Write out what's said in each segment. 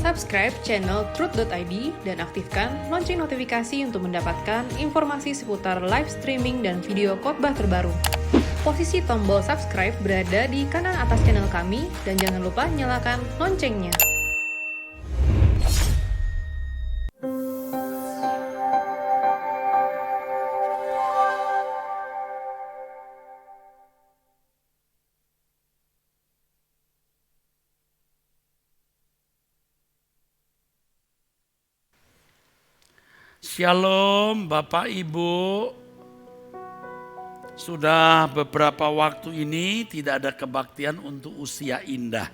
Subscribe channel Truth.id dan aktifkan lonceng notifikasi untuk mendapatkan informasi seputar live streaming dan video khotbah terbaru. Posisi tombol subscribe berada di kanan atas channel kami dan jangan lupa nyalakan loncengnya. Shalom Bapak Ibu, sudah beberapa waktu ini tidak ada kebaktian untuk usia indah.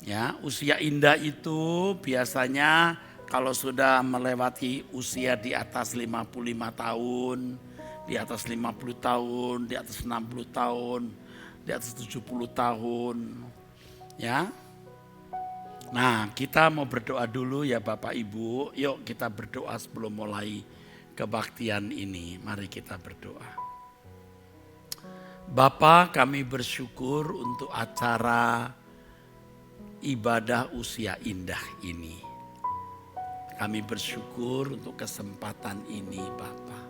Ya, usia indah itu biasanya kalau sudah melewati usia di atas 55 tahun, di atas 50 tahun, di atas 60 tahun, di atas 70 tahun. Ya. Nah, kita mau berdoa dulu ya Bapak Ibu. Yuk kita berdoa sebelum mulai kebaktian ini. Mari kita berdoa. Bapa, kami bersyukur untuk acara ibadah usia indah ini. Kami bersyukur untuk kesempatan ini Bapa.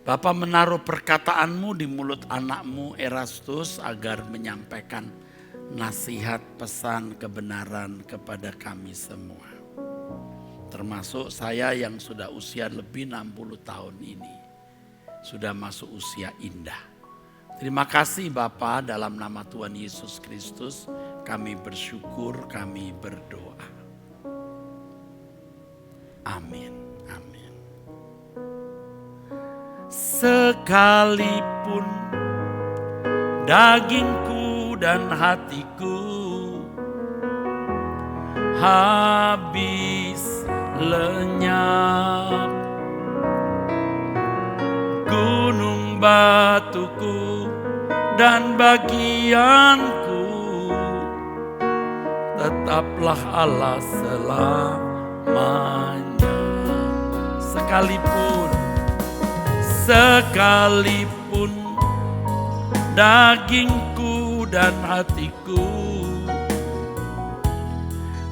Bapa menaruh perkataanmu di mulut anakmu Erastus agar menyampaikan nasihat, pesan, kebenaran kepada kami semua. Termasuk saya yang sudah usia lebih 60 tahun ini. Sudah masuk usia indah. Terima kasih Bapa, dalam nama Tuhan Yesus Kristus kami bersyukur, kami berdoa. Amin, amin. Sekalipun dagingku dan hatiku habis lenyap, gunung batuku dan bagianku tetaplah Allah selamanya. Sekalipun dagingku dan hatiku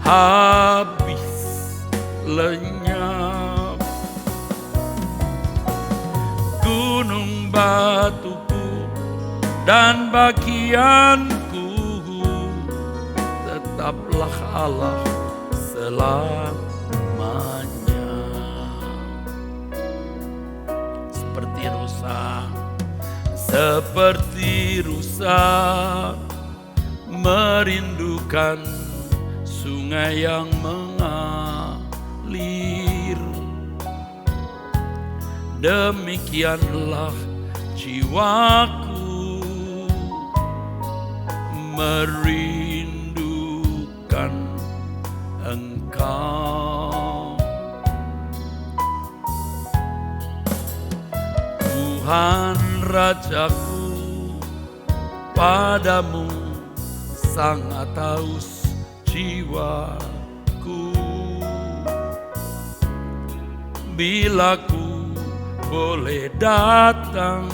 habis lenyap, gunung batuku dan bagianku tetaplah Allah selamanya. Seperti rusa merindukan sungai yang mengalir, demikianlah jiwaku merindukan Engkau. Tuhan Rajaku, padamu sangat haus jiwaku. Bila ku boleh datang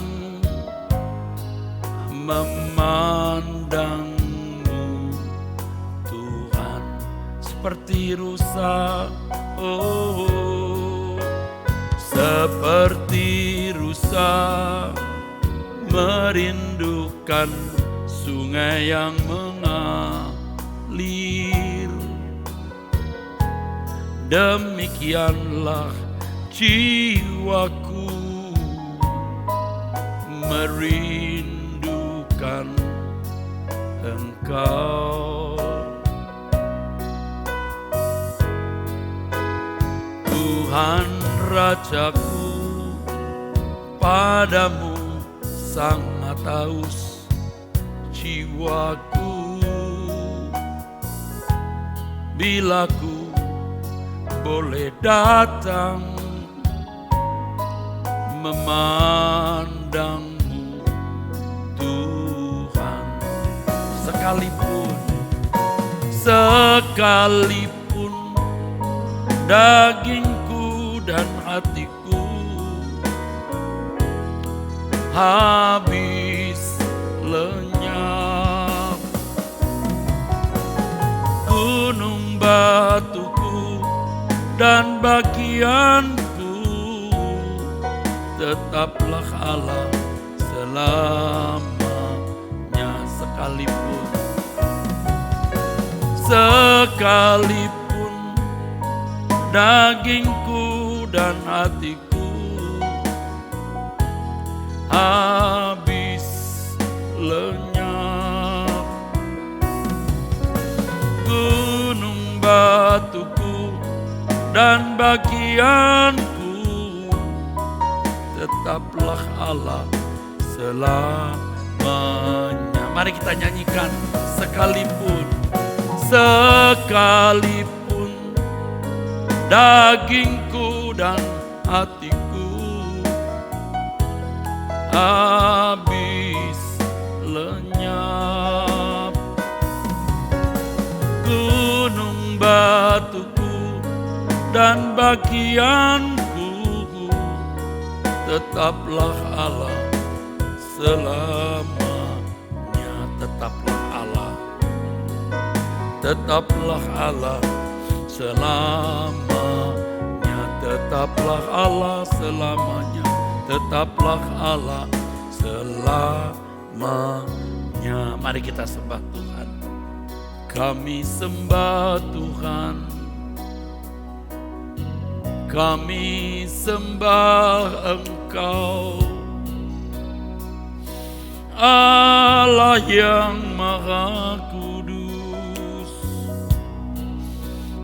memandangmu Tuhan, seperti rusa, seperti rusa merindukan sungai yang mengalir, demikianlah jiwaku merindukan Engkau. Tuhan Rajaku, padamu sangat haus jiwaku. Bila ku boleh datang memandangmu Tuhan, sekalipun dagingku dan hatiku habis lenyap, dan bagianku, tetaplah Allah selamanya. Sekalipun dagingku dan hatiku habis lenyap, gunung batuku dan bagianku, tetaplah Allah selamanya. Mari kita nyanyikan. Sekalipun dagingku dan hatiku habis lenyap, gunung batuku dan bagianku, tetaplah Allah selamanya. Tetaplah Allah, tetaplah Allah selamanya. Tetaplah Allah selamanya. Tetaplah Allah selamanya. Mari kita sembah Tuhan. Kami sembah Tuhan, kami sembah Engkau, Allah yang Maha Kudus,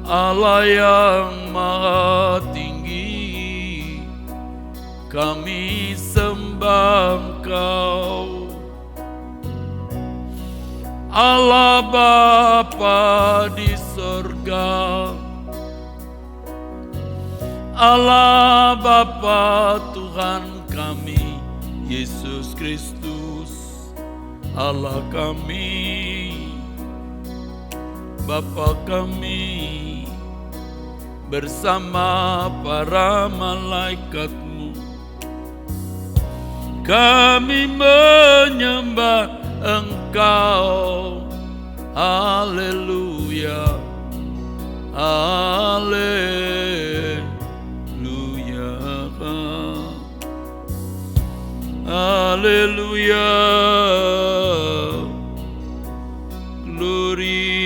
Allah yang Maha Tinggi. Kami sembah Engkau, Allah Bapa di sorga, Allah Bapa Tuhan kami Yesus Kristus, Allah kami, Bapa kami, bersama para malaikat-Mu kami menyembah Engkau. Haleluya, haleluya, haleluya, glory.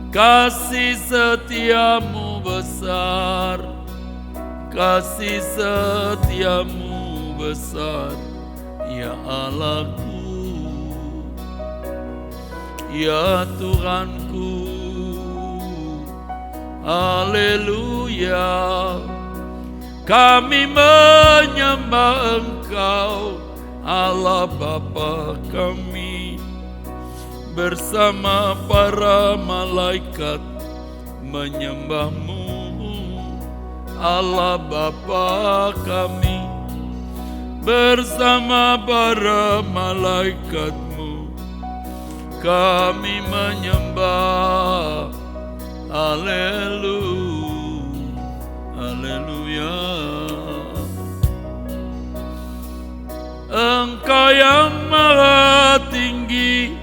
Kasih setiamu besar, kasih setiamu besar, ya Allahku, ya Tuhanku. Haleluya, kami menyembah Engkau, Allah Bapa kami, bersama para malaikat menyembah-Mu. Allah Bapa kami, bersama para malaikat-Mu kami menyembah. Haleluya, haleluya. Engkau yang Maha Tinggi,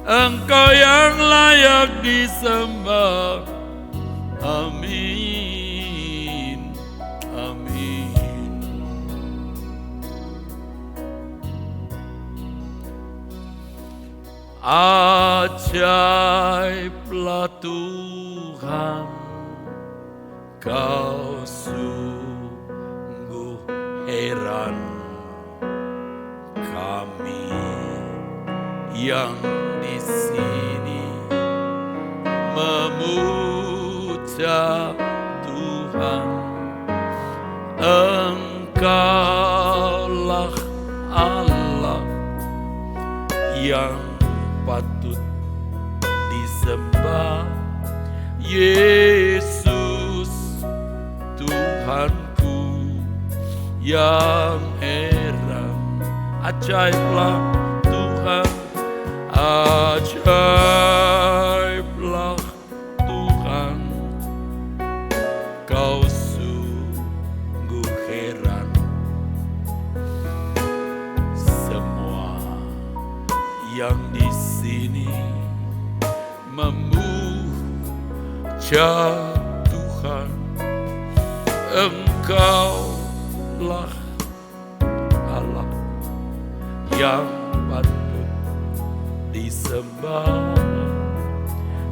Engkau yang layak disembah. Amin, amin. Ajaiblah Tuhan, Kau sungguh heran. Kami yang di sini memuja Tuhan, Engkaulah Allah yang patut disembah. Yesus Tuhanku yang heran. Ajaiblah Tuhan, ajaiblah Tuhan, Kau sungguh heran. Semua yang di sini memuja Ya Tuhan, Engkaulah Allah yang patut disembah.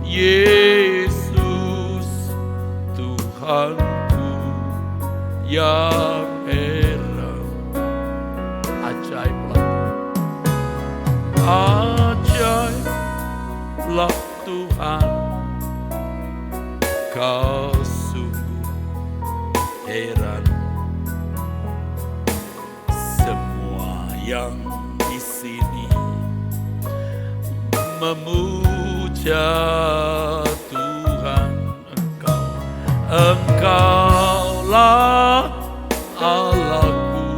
Yesus Tuhanku yang heran. Ajaiblah Tuhan, Kau sungguh heran. Semua yang di sini memuja Tuhan. Engkaulah Allahku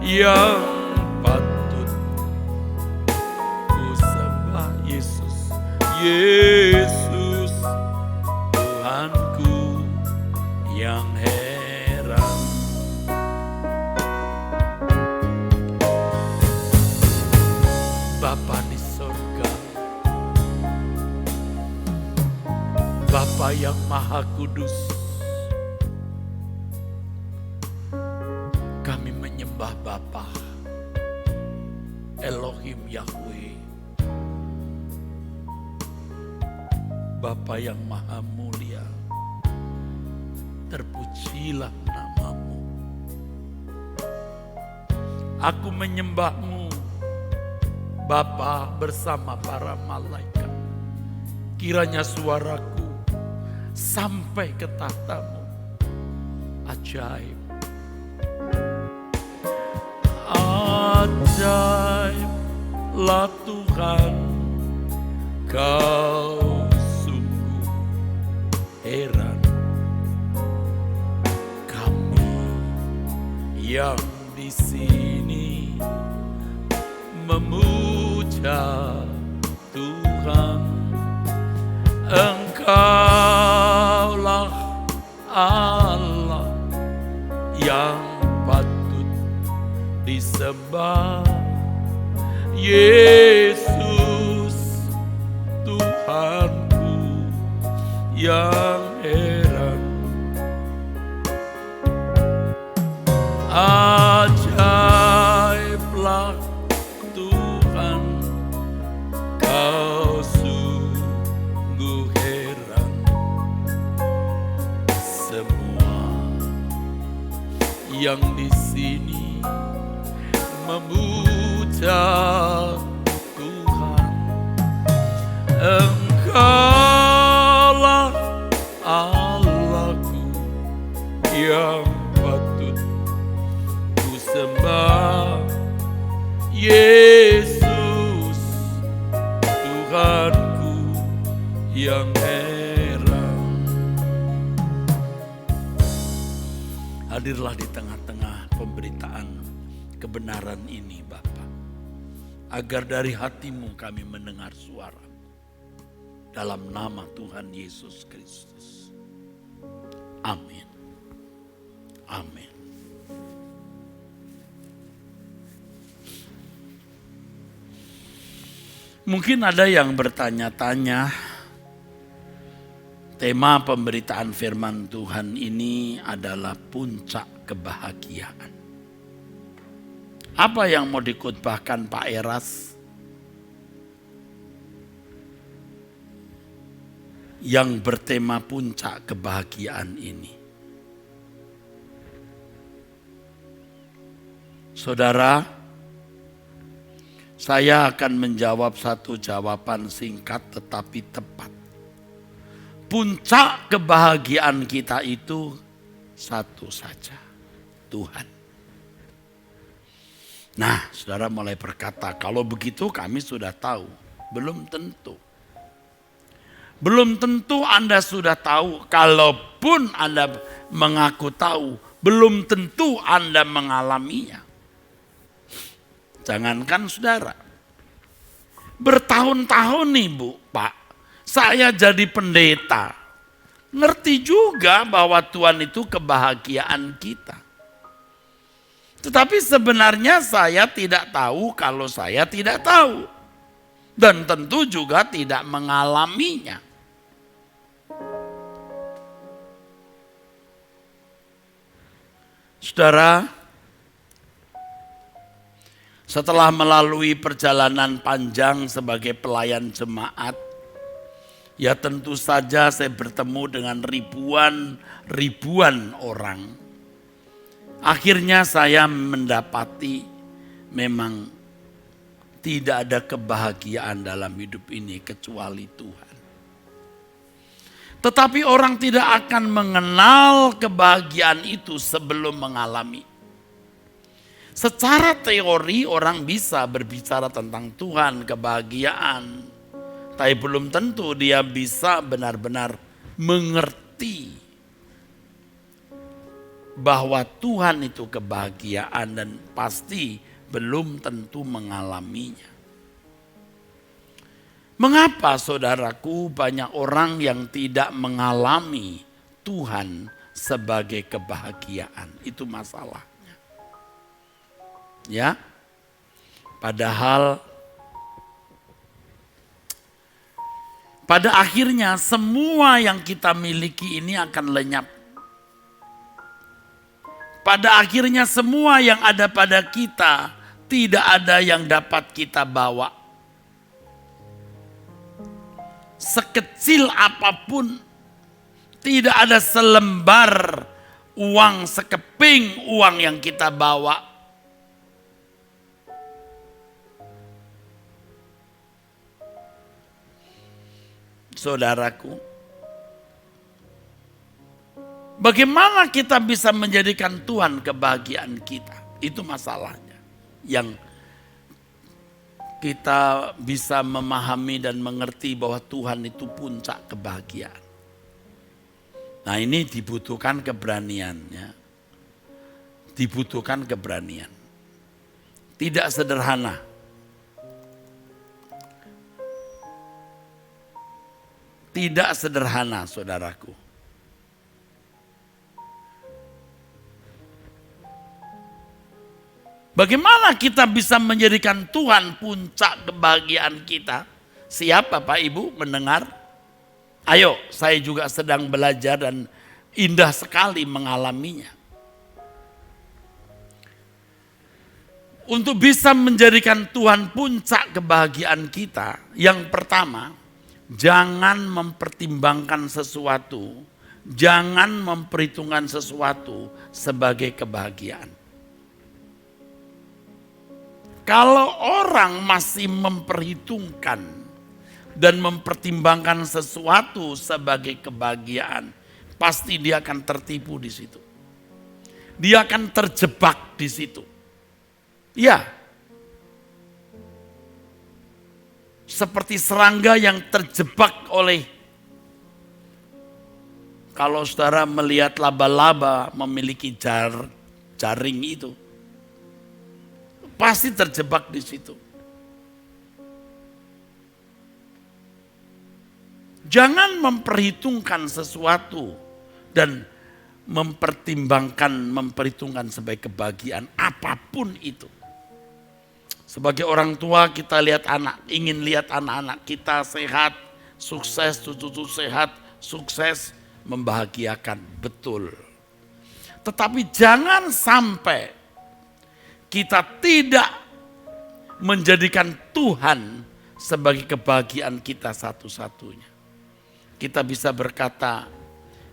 yang patut ku sembah. Yesus Tuhanku yang heran. Bapa di sorga, Bapa yang Maha Kudus, kami menyembah Bapa, Elohim Yahweh, Bapa yang Maha Mulia, terpujilah nama-Mu. Aku menyembah-Mu, Bapa, bersama para malaikat. Kiranya suaraku sampai ke tahta-Mu. Ajaib. Ajaiblah Tuhan, Kau sungguh heran. Kami yang di sini memuja Tuhan. Engkaulah Allah yang patut disembah. Yesus Tuhanku yang heran. Ajaiblah Tuhan, Kau sungguh heran. Semua yang di sini memuja Tuhan. Engkaulah Allahku yang patut ku sembah. Yesus Tuhanku yang heran. Hadirlah di tengah-tengah pemberitaan kebenaran ini, Bapa, agar dari hati-Mu kami mendengar suara. Dalam nama Tuhan Yesus Kristus. Amin. Amin. Mungkin ada yang bertanya-tanya, tema pemberitaan firman Tuhan ini adalah puncak kebahagiaan. Apa yang mau dikhotbahkan Pak Eras? Yang bertema puncak kebahagiaan ini. Saudara, saya akan menjawab satu jawaban singkat tetapi tepat. Puncak kebahagiaan kita itu satu saja, Tuhan. Nah, saudara mulai berkata, kalau begitu kami sudah tahu. Belum tentu. Belum tentu Anda sudah tahu, kalaupun Anda mengaku tahu, belum tentu Anda mengalaminya. Jangankan saudara, bertahun-tahun nih Bu, Pak, saya jadi pendeta. Ngerti juga bahwa Tuhan itu kebahagiaan kita. Tetapi sebenarnya saya tidak tahu kalau saya tidak tahu. Dan tentu juga tidak mengalaminya. Saudara, setelah melalui perjalanan panjang sebagai pelayan jemaat, ya tentu saja saya bertemu dengan ribuan orang. Akhirnya saya mendapati memang tidak ada kebahagiaan dalam hidup ini kecuali Tuhan. Tetapi orang tidak akan mengenal kebahagiaan itu sebelum mengalami. Secara teori orang bisa berbicara tentang Tuhan, kebahagiaan. Tapi belum tentu dia bisa benar-benar mengerti bahwa Tuhan itu kebahagiaan dan pasti belum tentu mengalaminya. Mengapa saudaraku banyak orang yang tidak mengalami Tuhan sebagai kebahagiaan? Itu masalahnya. Ya. Padahal pada akhirnya semua yang kita miliki ini akan lenyap. Pada akhirnya semua yang ada pada kita tidak ada yang dapat kita bawa. Sekecil apapun, tidak ada selembar uang, sekeping uang yang kita bawa. Saudaraku, bagaimana kita bisa menjadikan Tuhan kebahagiaan kita? Itu masalahnya. Yang kita bisa memahami dan mengerti bahwa Tuhan itu puncak kebahagiaan. Nah, ini dibutuhkan keberanian, ya. Dibutuhkan keberanian. Tidak sederhana. Tidak sederhana, saudaraku. Bagaimana kita bisa menjadikan Tuhan puncak kebahagiaan kita? Siap Bapak Ibu mendengar? Ayo, saya juga sedang belajar dan indah sekali mengalaminya. Untuk bisa menjadikan Tuhan puncak kebahagiaan kita, yang pertama, jangan mempertimbangkan sesuatu, jangan memperhitungkan sesuatu sebagai kebahagiaan. Kalau orang masih memperhitungkan dan mempertimbangkan sesuatu sebagai kebahagiaan, pasti dia akan tertipu di situ. Dia akan terjebak di situ. Ya. Seperti serangga yang terjebak oleh, kalau saudara melihat laba-laba memiliki jaring itu, pasti terjebak di situ. Jangan memperhitungkan sesuatu dan memperhitungkan sebagai kebahagiaan apapun itu. Sebagai orang tua kita ingin lihat anak-anak kita sehat, sukses, cucu-cucu sehat, sukses, membahagiakan, betul. Tetapi jangan sampai kita tidak menjadikan Tuhan sebagai kebahagiaan kita satu-satunya. Kita bisa berkata,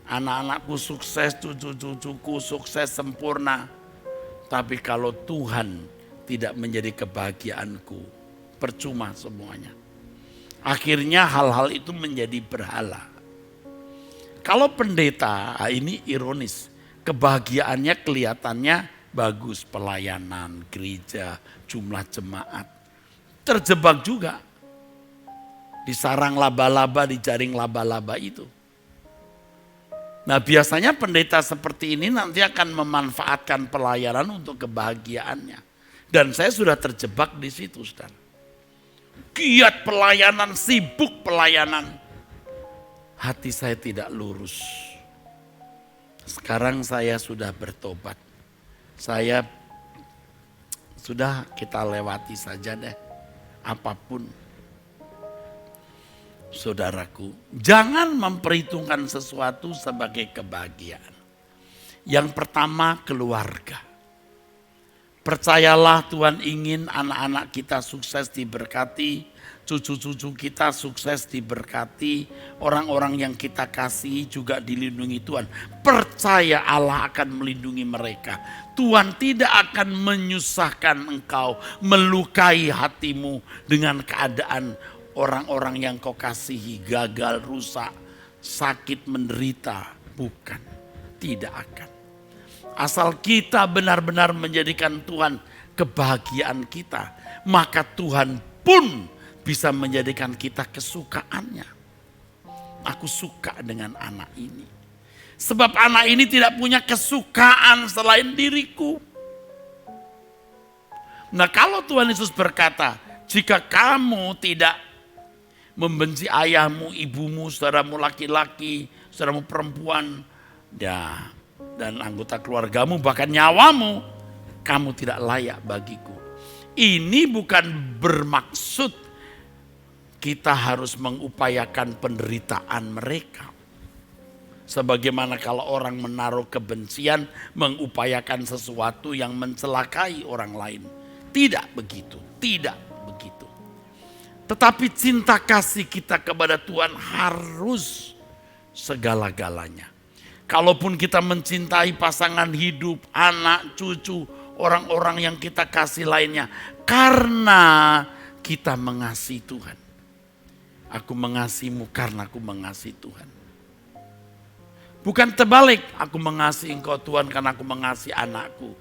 anak-anakku sukses, cucu-cucuku sukses sempurna. Tapi kalau Tuhan tidak menjadi kebahagiaanku, percuma semuanya. Akhirnya hal-hal itu menjadi berhala. Kalau pendeta, ini ironis, kebahagiaannya kelihatannya bagus, pelayanan, gereja, jumlah jemaat. Terjebak juga di sarang laba-laba, di jaring laba-laba itu. Nah, biasanya pendeta seperti ini nanti akan memanfaatkan pelayanan untuk kebahagiaannya. Dan saya sudah terjebak di situ, saudara. Giat pelayanan, sibuk pelayanan. Hati saya tidak lurus. Sekarang saya sudah bertobat. Saya sudah, kita lewati saja deh. Apapun. Saudaraku, jangan memperhitungkan sesuatu sebagai kebahagiaan. Yang pertama, keluarga. Percayalah Tuhan ingin anak-anak kita sukses diberkati, cucu-cucu kita sukses diberkati, orang-orang yang kita kasihi juga dilindungi Tuhan. Percaya Allah akan melindungi mereka. Tuhan tidak akan menyusahkan engkau, melukai hatimu dengan keadaan orang-orang yang kau kasihi gagal, rusak, sakit, menderita. Bukan, tidak akan. Asal kita benar-benar menjadikan Tuhan kebahagiaan kita, maka Tuhan pun bisa menjadikan kita kesukaannya. Aku suka dengan anak ini. Sebab anak ini tidak punya kesukaan selain diriku. Nah, kalau Tuhan Yesus berkata, jika kamu tidak membenci ayahmu, ibumu, saudaramu laki-laki, saudaramu perempuan, dan anggota keluargamu, bahkan nyawamu, kamu tidak layak bagiku. Ini bukan bermaksud kita harus mengupayakan penderitaan mereka. Sebagaimana kalau orang menaruh kebencian, mengupayakan sesuatu yang mencelakai orang lain. Tidak begitu, tidak begitu. Tetapi cinta kasih kita kepada Tuhan harus segala-galanya. Kalaupun kita mencintai pasangan hidup, anak, cucu, orang-orang yang kita kasih lainnya. Karena kita mengasihi Tuhan. Aku mengasihimu karena aku mengasihi Tuhan. Bukan terbalik, aku mengasihi engkau Tuhan karena aku mengasihi anakku.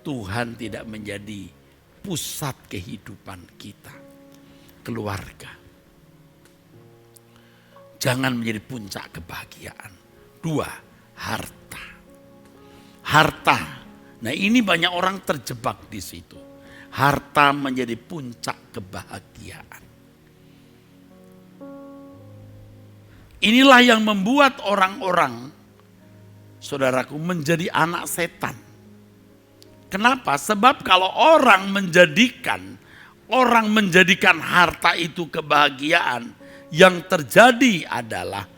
Tuhan tidak menjadi pusat kehidupan kita. Keluarga. Jangan menjadi puncak kebahagiaan. 2, harta. Harta. Nah, ini banyak orang terjebak di situ. Harta menjadi puncak kebahagiaan. Inilah yang membuat orang-orang, saudaraku, menjadi anak setan. Kenapa? Sebab kalau orang menjadikan harta itu kebahagiaan, yang terjadi adalah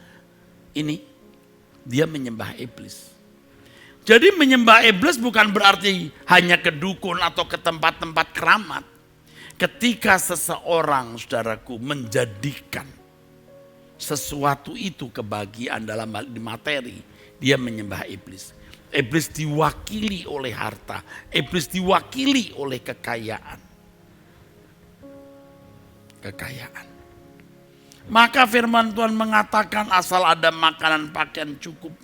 ini. Dia menyembah iblis. Jadi menyembah iblis bukan berarti hanya ke dukun atau ke tempat-tempat keramat. Ketika seseorang, saudaraku, menjadikan sesuatu itu kebahagiaan dalam hal materi, dia menyembah iblis. Iblis diwakili oleh harta. Iblis diwakili oleh kekayaan. Kekayaan. Maka firman Tuhan mengatakan asal ada makanan pakaian cukup.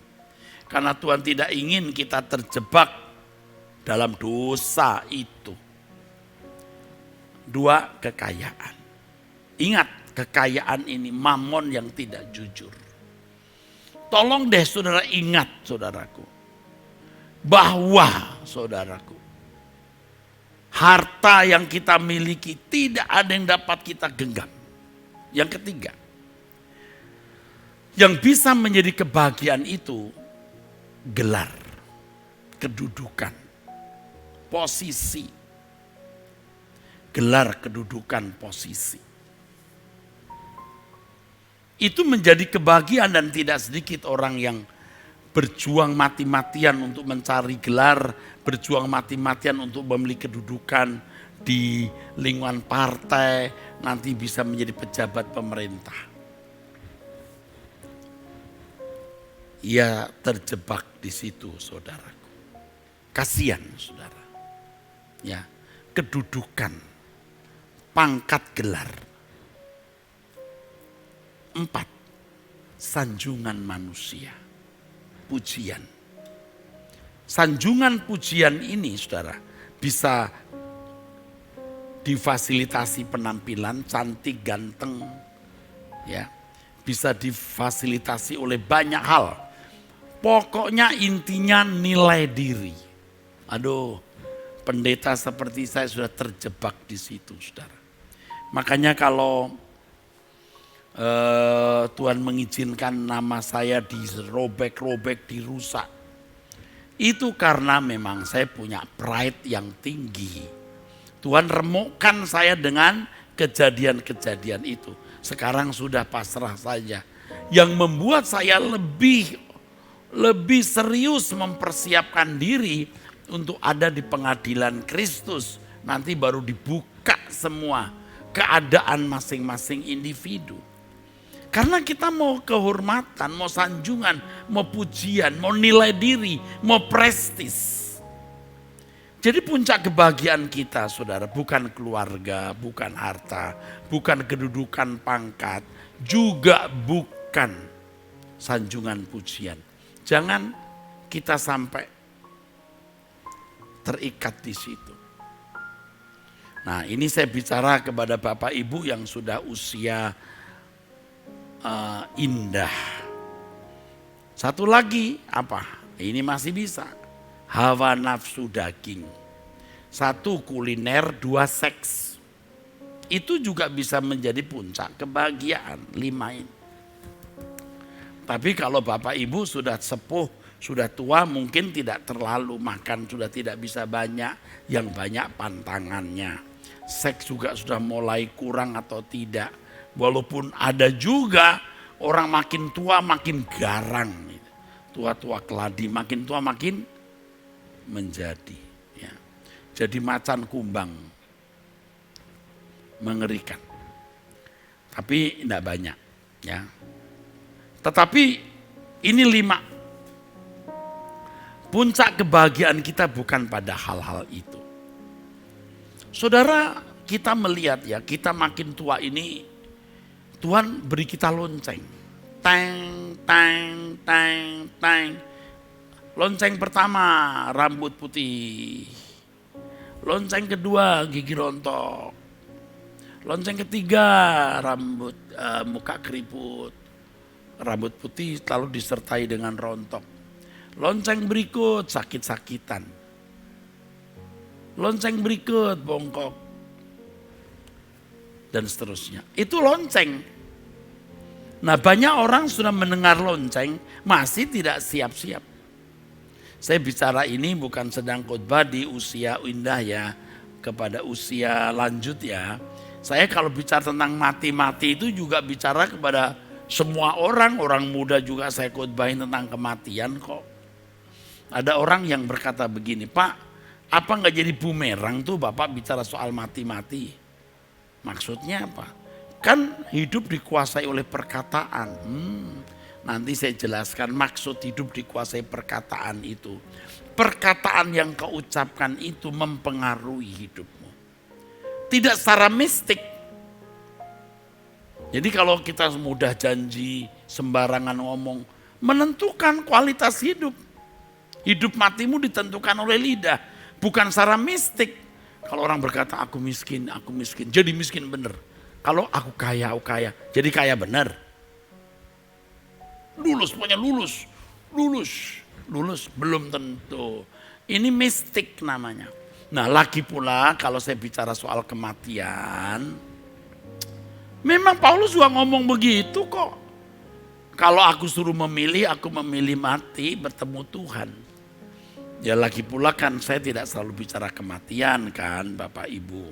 Karena Tuhan tidak ingin kita terjebak dalam dosa itu. 2, kekayaan. Ingat, kekayaan ini mamon yang tidak jujur. Tolong deh saudara ingat, saudaraku. Bahwa, saudaraku, harta yang kita miliki tidak ada yang dapat kita genggam. Yang ketiga, yang bisa menjadi kebahagiaan itu gelar, kedudukan, posisi. Gelar, kedudukan, posisi. Itu menjadi kebahagiaan dan tidak sedikit orang yang berjuang mati-matian untuk mencari gelar, berjuang mati-matian untuk memiliki kedudukan di lingkungan partai, nanti bisa menjadi pejabat pemerintah. Ia terjebak di situ, saudaraku. Kasihan, saudara. Ya, kedudukan, pangkat, gelar. 4, sanjungan manusia, pujian. Sanjungan pujian ini, saudara, bisa difasilitasi penampilan cantik, ganteng, ya, bisa difasilitasi oleh banyak hal. Pokoknya intinya nilai diri. Aduh, pendeta seperti saya sudah terjebak di situ, saudara. Makanya kalau Tuhan mengizinkan nama saya dirobek-robek, dirusak, itu karena memang saya punya pride yang tinggi. Tuhan remukkan saya dengan kejadian-kejadian itu. Sekarang sudah pasrah saja. Yang membuat saya lebih lebih serius mempersiapkan diri untuk ada di pengadilan Kristus. Nanti baru dibuka semua keadaan masing-masing individu. Karena kita mau kehormatan, mau sanjungan, mau pujian, mau nilai diri, mau prestis. Jadi puncak kebahagiaan kita, saudara, bukan keluarga, bukan harta, bukan kedudukan pangkat, juga bukan sanjungan pujian. Jangan kita sampai terikat di situ. Nah, ini saya bicara kepada Bapak Ibu yang sudah usia indah. Satu lagi apa? Ini masih bisa. Hawa nafsu daging. Satu kuliner, dua seks. Itu juga bisa menjadi puncak kebahagiaan. 5 ini. Tapi kalau Bapak Ibu sudah sepuh, sudah tua, mungkin tidak terlalu makan, sudah tidak bisa banyak, yang banyak pantangannya. Seks juga sudah mulai kurang atau tidak. Walaupun ada juga orang makin tua makin garang. Tua-tua keladi, makin tua makin menjadi. Ya. Jadi macan kumbang. Mengerikan. Tapi tidak banyak. Ya. Tetapi ini 5. Puncak kebahagiaan kita bukan pada hal-hal itu. Saudara, kita melihat ya, kita makin tua ini, Tuhan beri kita lonceng. Teng, teng, teng, teng. Lonceng pertama, rambut putih. Lonceng kedua, gigi rontok. Lonceng ketiga, rambut muka keriput. Rambut putih lalu disertai dengan rontok. Lonceng berikut sakit-sakitan. Lonceng berikut bongkok. Dan seterusnya. Itu lonceng. Nah, banyak orang sudah mendengar lonceng masih tidak siap-siap. Saya bicara ini bukan sedang khotbah di usia indah ya, kepada usia lanjut ya. Saya kalau bicara tentang mati-mati itu juga bicara kepada semua orang muda juga saya khotbahin tentang kematian kok. Ada orang yang berkata begini, Pak, apa nggak jadi bumerang tuh Bapak bicara soal mati-mati? Maksudnya apa? Kan hidup dikuasai oleh perkataan. Nanti saya jelaskan maksud hidup dikuasai perkataan itu. Perkataan yang kau ucapkan itu mempengaruhi hidupmu. Tidak secara mistik. Jadi kalau kita mudah janji, sembarangan ngomong, menentukan kualitas hidup. Hidup matimu ditentukan oleh lidah, bukan secara mistik. Kalau orang berkata aku miskin, jadi miskin bener. Kalau aku kaya, jadi kaya bener. Lulus, pokoknya lulus, belum tentu. Ini mistik namanya. Nah, lagi pula kalau saya bicara soal kematian, memang Paulus juga ngomong begitu kok. Kalau aku suruh memilih, aku memilih mati bertemu Tuhan. Ya lagi pula kan saya tidak selalu bicara kematian kan Bapak Ibu.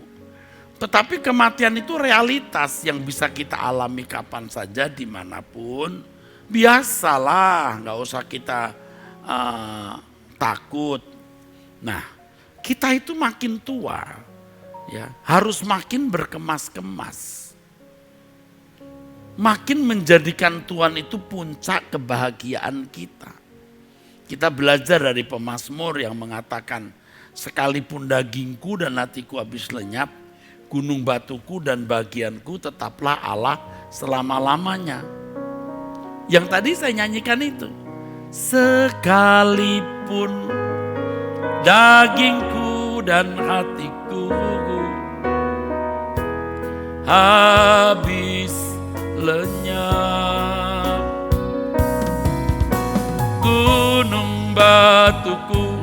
Tetapi kematian itu realitas yang bisa kita alami kapan saja dimanapun. Biasalah, gak usah kita takut. Nah, kita itu makin tua ya harus makin berkemas-kemas. Makin menjadikan Tuhan itu puncak kebahagiaan kita. Kita belajar dari pemazmur yang mengatakan, sekalipun dagingku dan hatiku habis lenyap, gunung batuku dan bagianku tetaplah Allah selama-lamanya. Yang tadi saya nyanyikan itu. Sekalipun dagingku dan hatiku habis lenyap, gunung batuku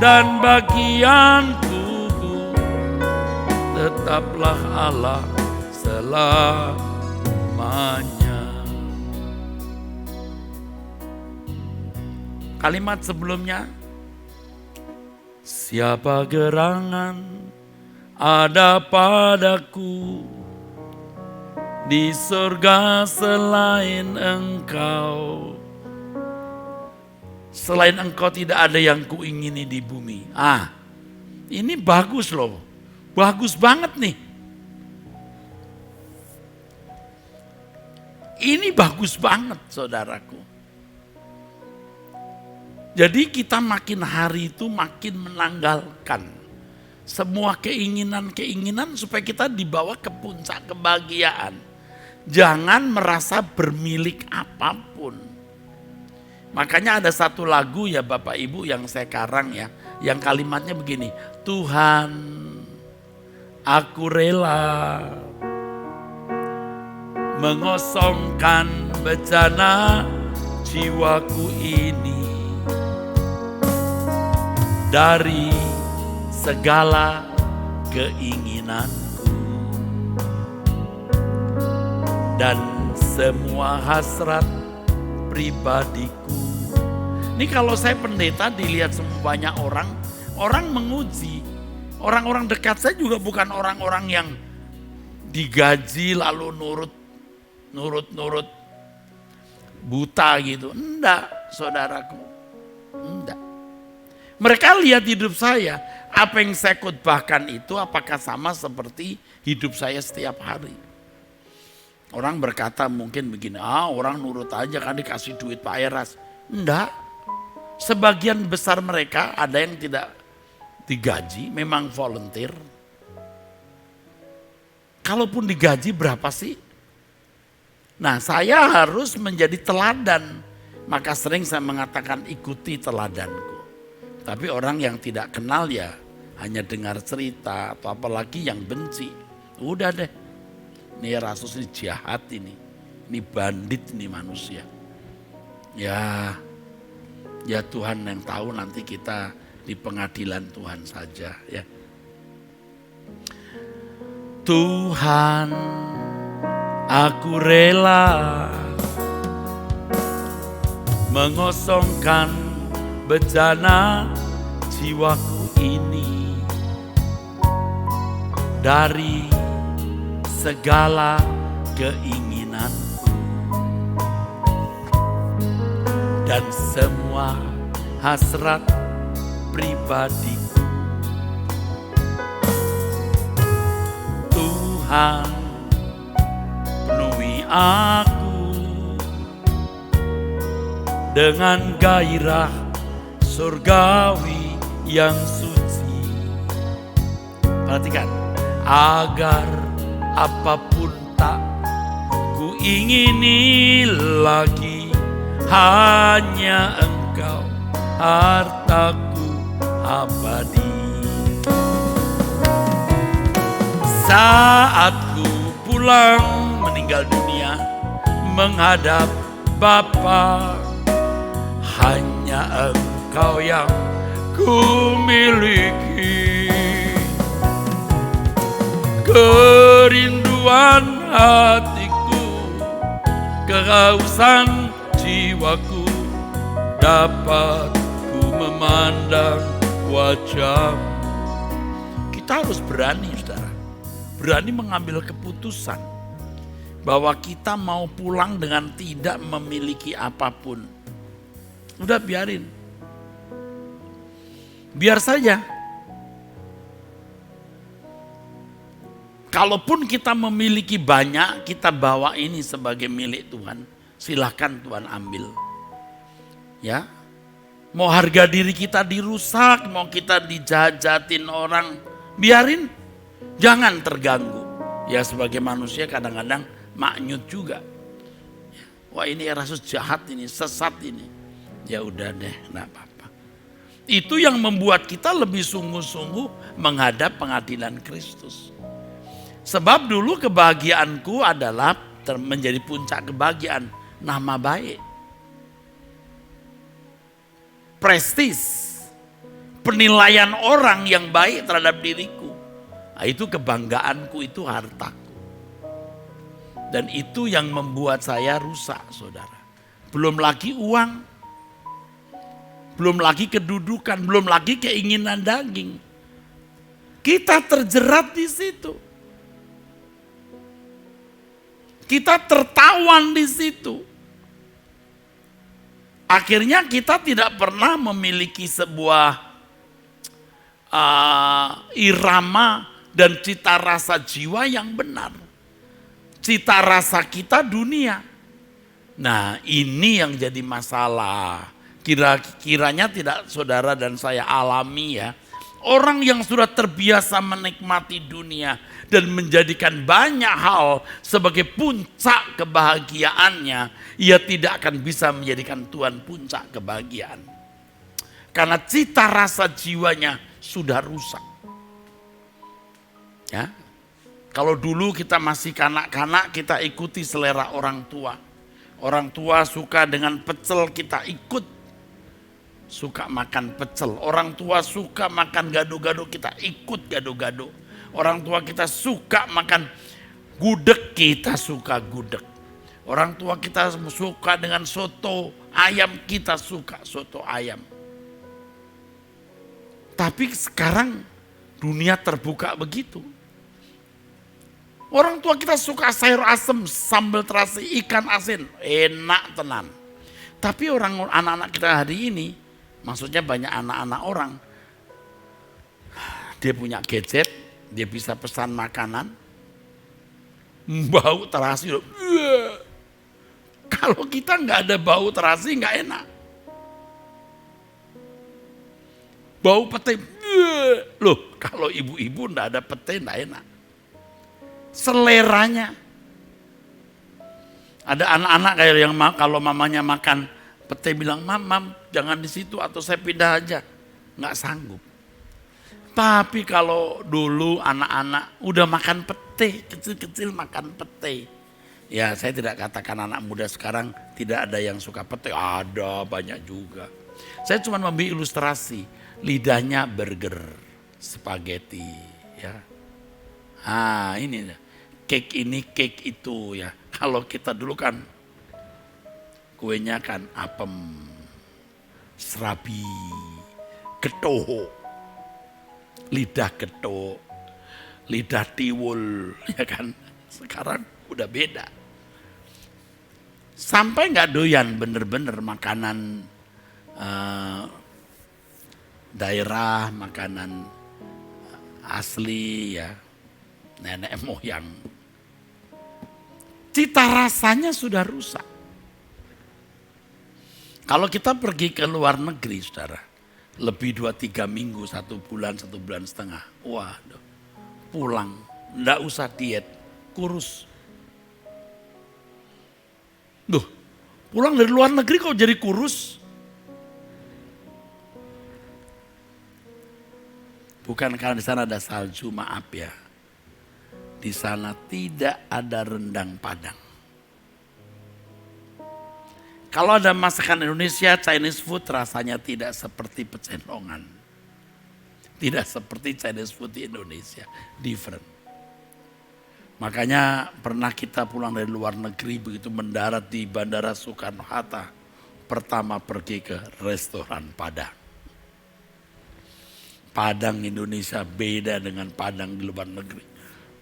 dan bagianku tetaplah Allah selamanya. Kalimat sebelumnya, siapa gerangan ada padaku di surga selain Engkau. Selain engkau tidak ada yang kuingini di bumi. Ini bagus loh. Bagus banget nih. Ini bagus banget saudaraku. Jadi kita makin hari itu makin menanggalkan semua keinginan-keinginan supaya kita dibawa ke puncak kebahagiaan. Jangan merasa bermilik apapun. Makanya ada satu lagu ya Bapak Ibu yang saya karang ya. Yang kalimatnya begini. Tuhan, aku rela mengosongkan bejana jiwaku ini dari segala keinginanku dan semua hasrat pribadiku. Ini kalau saya pendeta dilihat semua banyak orang menguji. Orang-orang dekat saya juga bukan orang-orang yang digaji lalu nurut buta gitu. Enggak, saudaraku. Enggak. Mereka lihat hidup saya, apa yang saya khotbahkan itu apakah sama seperti hidup saya setiap hari. Orang berkata mungkin begini, orang nurut aja kan dikasih duit Pak Eras. Enggak. Sebagian besar mereka ada yang tidak digaji, memang volunteer. Kalaupun digaji berapa sih? Nah, saya harus menjadi teladan. Maka sering saya mengatakan ikuti teladanku. Tapi orang yang tidak kenal ya hanya dengar cerita atau apalagi yang benci. Udah deh, ini Rasus ini jahat ini bandit ini manusia. Ya Tuhan yang tahu, nanti kita di pengadilan Tuhan saja ya. Tuhan, aku rela mengosongkan bejana jiwaku ini dari segala keinginanku dan semua hasrat pribadiku. Tuhan, penuhi aku dengan gairah surgawi yang suci. Perhatikan, agar apapun tak ku ingini lagi, hanya Engkau hartaku abadi. Saat ku pulang meninggal dunia menghadap Bapa, hanya Engkau yang ku miliki. Kerinduan hatiku, kehausan jiwaku, dapat ku memandang wajah. Kita harus berani, saudara. Berani mengambil keputusan bahwa kita mau pulang dengan tidak memiliki apapun. Udah biarin. Biar saja. Kalaupun kita memiliki banyak, kita bawa ini sebagai milik Tuhan. Silahkan Tuhan ambil. Ya. Mau harga diri kita dirusak, mau kita dijajatin orang, biarin. Jangan terganggu. Ya sebagai manusia kadang-kadang maknyut juga. Wah ini Rasus jahat ini, sesat ini. Ya udah deh, enggak apa-apa. Itu yang membuat kita lebih sungguh-sungguh menghadap pengadilan Kristus. Sebab dulu kebahagiaanku adalah menjadi puncak kebahagiaan, nama baik. Prestis, penilaian orang yang baik terhadap diriku. Nah, itu kebanggaanku, itu hartaku. Dan itu yang membuat saya rusak, saudara. Belum lagi uang, belum lagi kedudukan, belum lagi keinginan daging. Kita terjerat di situ. Kita tertawan di situ. Akhirnya kita tidak pernah memiliki sebuah irama dan cita rasa jiwa yang benar. Cita rasa kita dunia. Nah, ini yang jadi masalah. Kiranya tidak saudara dan saya alami ya. Orang yang sudah terbiasa menikmati dunia dan menjadikan banyak hal sebagai puncak kebahagiaannya, ia tidak akan bisa menjadikan Tuhan puncak kebahagiaan. Karena cita rasa jiwanya sudah rusak. Ya. Kalau dulu kita masih kanak-kanak, kita ikuti selera orang tua. Orang tua suka dengan pecel, kita ikut. Suka makan pecel. Orang tua suka makan gado-gado, kita ikut gado-gado. Orang tua kita suka makan gudeg, kita suka gudeg. Orang tua kita suka dengan soto ayam, kita suka soto ayam. Tapi sekarang dunia terbuka begitu. Orang tua kita suka sayur asem, sambal terasi, ikan asin, enak tenan. Tapi anak-anak kita hari ini, maksudnya banyak anak-anak orang, dia punya gadget, dia bisa pesan makanan, bau terasi. Kalau kita nggak ada bau terasi nggak enak. Bau pete, loh kalau ibu-ibu nggak ada pete nggak enak. Seleranya. Ada anak-anak kayak yang kalau mamanya makan pete bilang, mam jangan di situ atau saya pindah aja. Nggak sanggup. Tapi kalau dulu anak-anak udah makan pete, kecil-kecil makan pete. Ya saya tidak katakan anak muda sekarang tidak ada yang suka pete. Ada banyak juga. Saya cuma memberi ilustrasi. Lidahnya burger, spaghetti. Ya. Ini cake ini, cake itu ya. Kalau kita dulu kan kuenya kan apem, serabi, getuk, lidah getuk, lidah tiwul, ya kan. Sekarang udah beda. Sampai nggak doyan bener-bener makanan daerah, makanan asli ya, nenek moyang. Cita rasanya sudah rusak. Kalau kita pergi ke luar negeri, saudara, lebih 2-3 minggu, 1 bulan, 1 bulan setengah, waduh, pulang, nggak usah diet, kurus. Duh, pulang dari luar negeri kok jadi kurus? Bukan karena di sana ada salju, maaf ya. Di sana tidak ada rendang Padang. Kalau ada masakan Indonesia, Chinese food rasanya tidak seperti pecenongan. Tidak seperti Chinese food di Indonesia, different. Makanya pernah kita pulang dari luar negeri, begitu mendarat di Bandara Soekarno-Hatta, pertama pergi ke restoran Padang. Padang Indonesia beda dengan Padang di luar negeri.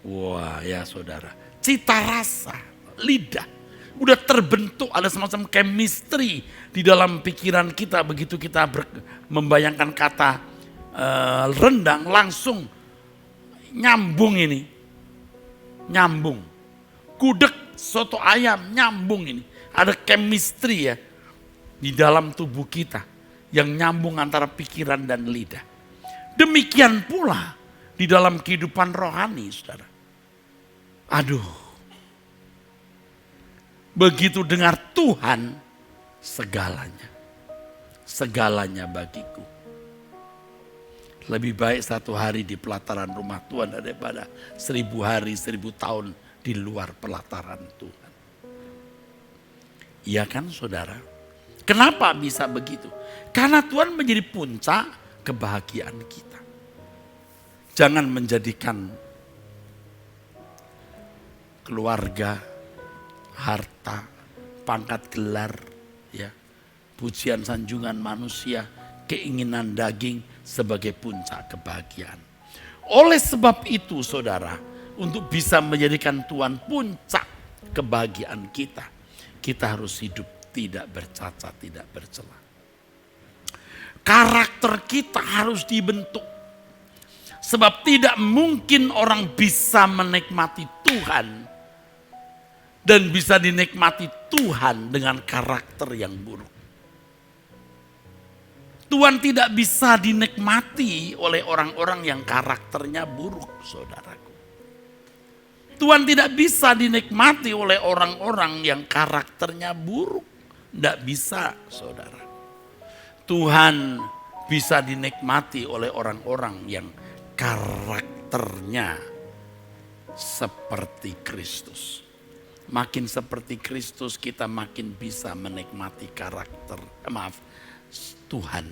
Wah ya saudara, cita rasa, lidah, udah terbentuk, ada semacam chemistry di dalam pikiran kita. Begitu kita membayangkan kata rendang, langsung nyambung ini. Nyambung. Gudeg, soto ayam, nyambung ini. Ada chemistry ya di dalam tubuh kita yang nyambung antara pikiran dan lidah. Demikian pula di dalam kehidupan rohani, saudara. Aduh, begitu dengar Tuhan, segalanya bagiku. Lebih baik 1 hari di pelataran rumah Tuhan daripada 1000 hari, 1000 tahun di luar pelataran Tuhan. Iya kan saudara? Kenapa bisa begitu? Karena Tuhan menjadi puncak kebahagiaan kita. Jangan menjadikan keluarga, harta, pangkat gelar, ya, pujian sanjungan manusia, keinginan daging sebagai puncak kebahagiaan. Oleh sebab itu saudara, untuk bisa menjadikan Tuhan puncak kebahagiaan kita, kita harus hidup tidak bercacat, tidak bercela. Karakter kita harus dibentuk. Sebab tidak mungkin orang bisa menikmati Tuhan dan bisa dinikmati Tuhan dengan karakter yang buruk. Tuhan tidak bisa dinikmati oleh orang-orang yang karakternya buruk, saudaraku. Tuhan tidak bisa dinikmati oleh orang-orang yang karakternya buruk. Tidak bisa, saudara. Tuhan bisa dinikmati oleh orang-orang yang karakternya seperti Kristus. Makin seperti Kristus kita makin bisa menikmati Tuhan.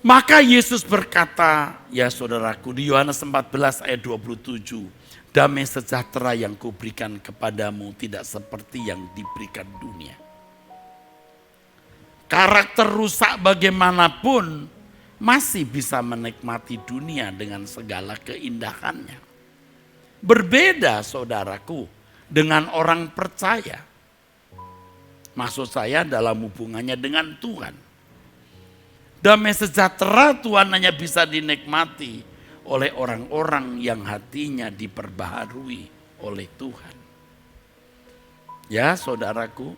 Maka Yesus berkata, ya saudaraku, di Yohanes 14 ayat 27, damai sejahtera yang kuberikan kepadamu tidak seperti yang diberikan dunia. Karakter rusak bagaimanapun masih bisa menikmati dunia dengan segala keindahannya. Berbeda saudaraku dengan orang percaya. Maksud saya dalam hubungannya dengan Tuhan. Damai sejahtera Tuhan hanya bisa dinikmati oleh orang-orang yang hatinya diperbaharui oleh Tuhan. Ya saudaraku,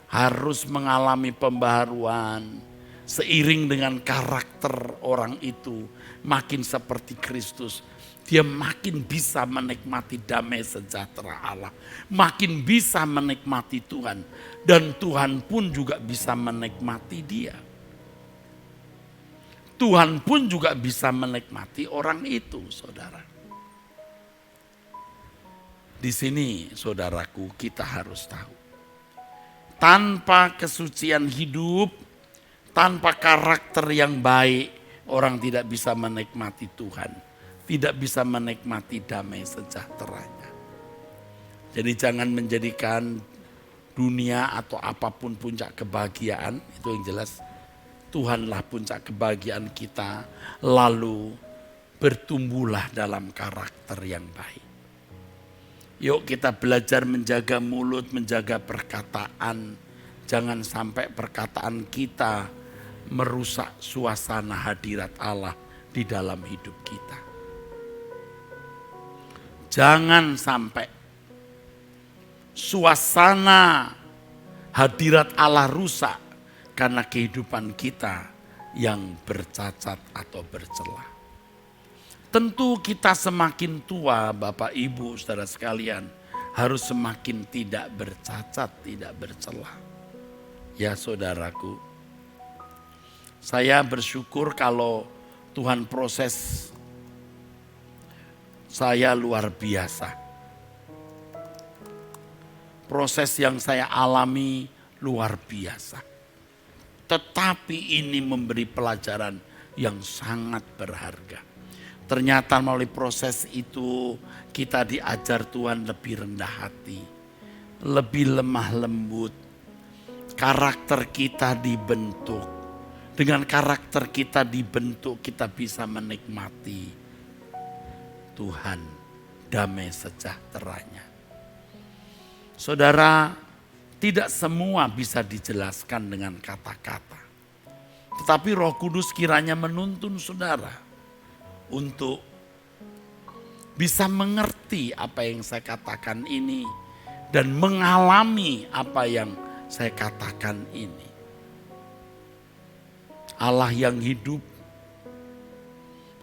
harus mengalami pembaharuan seiring dengan karakter orang itu makin seperti Kristus. Dia makin bisa menikmati damai sejahtera Allah. Makin bisa menikmati Tuhan. Dan Tuhan pun juga bisa menikmati dia. Tuhan pun juga bisa menikmati orang itu, saudara. Di sini, saudaraku, kita harus tahu. Tanpa kesucian hidup, tanpa karakter yang baik, orang tidak bisa menikmati Tuhan. Tidak bisa menikmati damai sejahteranya. Jadi jangan menjadikan dunia atau apapun puncak kebahagiaan. Itu yang jelas. Tuhanlah puncak kebahagiaan kita. Lalu bertumbuhlah dalam karakter yang baik. Yuk kita belajar menjaga mulut, menjaga perkataan. Jangan sampai perkataan kita merusak suasana hadirat Allah di dalam hidup kita. Jangan sampai suasana hadirat Allah rusak karena kehidupan kita yang bercacat atau bercela. Tentu kita semakin tua, Bapak Ibu, saudara sekalian, harus semakin tidak bercacat, tidak bercela. Ya saudaraku, saya bersyukur kalau Tuhan proses saya luar biasa. Proses yang saya alami luar biasa. Tetapi ini memberi pelajaran yang sangat berharga. Ternyata melalui proses itu kita diajar Tuhan lebih rendah hati. Lebih lemah lembut. Karakter kita dibentuk. Dengan karakter kita dibentuk kita bisa menikmati Tuhan damai sejahteranya. Saudara, tidak semua bisa dijelaskan dengan kata-kata. Tetapi Roh Kudus kiranya menuntun saudara untuk bisa mengerti apa yang saya katakan ini dan mengalami apa yang saya katakan ini. Allah yang hidup,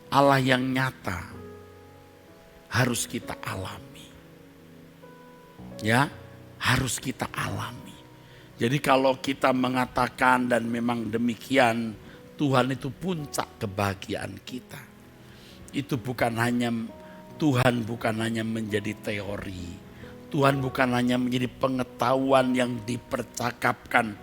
Allah yang nyata harus kita alami. Ya, harus kita alami. Jadi kalau kita mengatakan dan memang demikian, Tuhan itu puncak kebahagiaan kita. Itu Tuhan bukan hanya menjadi teori. Tuhan bukan hanya menjadi pengetahuan yang dipercakapkan,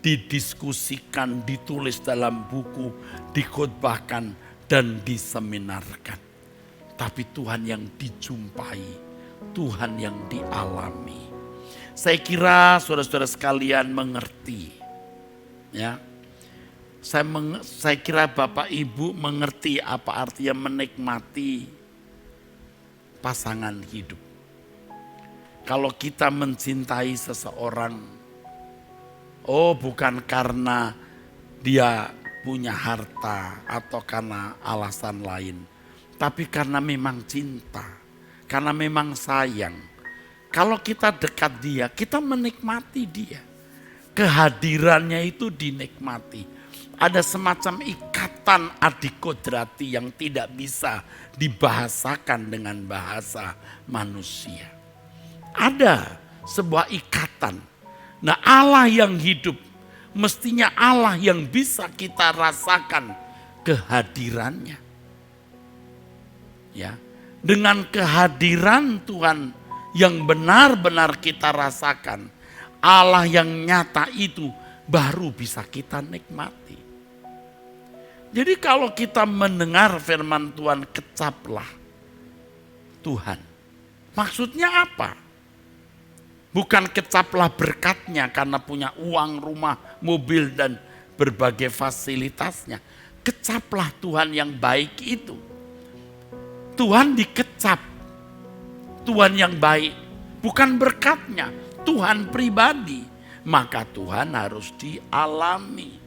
didiskusikan, ditulis dalam buku, dikhotbahkan dan diseminarkan. Tapi Tuhan yang dijumpai, Tuhan yang dialami. Saya kira saudara-saudara sekalian mengerti. Ya, saya kira Bapak Ibu mengerti apa artinya menikmati pasangan hidup. Kalau kita mencintai seseorang, Oh, bukan karena dia punya harta atau karena alasan lain. Tapi karena memang cinta, karena memang sayang. Kalau kita dekat dia, kita menikmati dia. Kehadirannya itu dinikmati. Ada semacam ikatan adikodrati yang tidak bisa dibahasakan dengan bahasa manusia. Ada sebuah ikatan. Nah, Allah yang hidup, mestinya Allah yang bisa kita rasakan kehadirannya. Ya, dengan kehadiran Tuhan yang benar-benar kita rasakan, Allah yang nyata itu baru bisa kita nikmati. Jadi kalau kita mendengar firman Tuhan, kecaplah Tuhan. Maksudnya apa? Bukan kecaplah berkatnya karena punya uang, rumah, mobil dan berbagai fasilitasnya. Kecaplah Tuhan yang baik itu. Tuhan dikecap, Tuhan yang baik, bukan berkatnya, Tuhan pribadi. Maka Tuhan harus dialami.